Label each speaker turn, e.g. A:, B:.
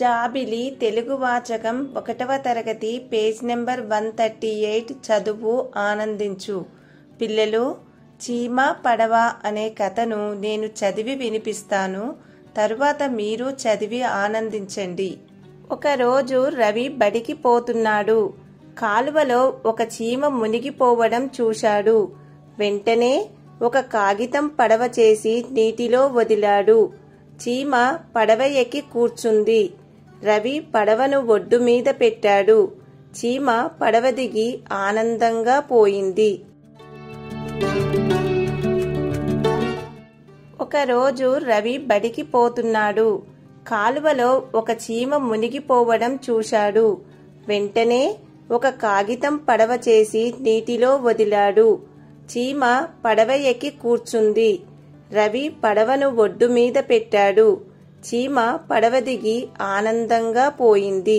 A: జాబిలి తెలుగు వాచకం 1వ తరగతి page number 138 చదువు ఆనందించు. పిల్లలు, చీమ పడవ అనే కథను నేను చదివి వినిపిస్తాను. తరువాత మీరు చదివి ఆనందించండి. ఒకరోజు రవి బడికి పోతున్నాడు. కాలువలో ఒక చీమ మునిగిపోవడం చూశాడు. వెంటనే ఒక కాగితం పడవ చేసి నీటిలో వదిలాడు. చీమ పడవ ఎక్కి కూర్చుంది. రవి పడవను ఒడ్డు మీద పెట్టాడు. చీమ పడవ దిగి ఆనందంగా పోయింది. ఒకరోజు రవి బడికి పోతున్నాడు. కాలువలో ఒక చీమ మునిగిపోవడం చూశాడు. వెంటనే ఒక కాగితం పడవ చేసి నీటిలో వదిలాడు. చీమ పడవ ఎక్కి కూర్చుంది. రవి పడవను ఒడ్డు మీద పెట్టాడు. చీమ పడవ దిగి ఆనందంగా పోయింది.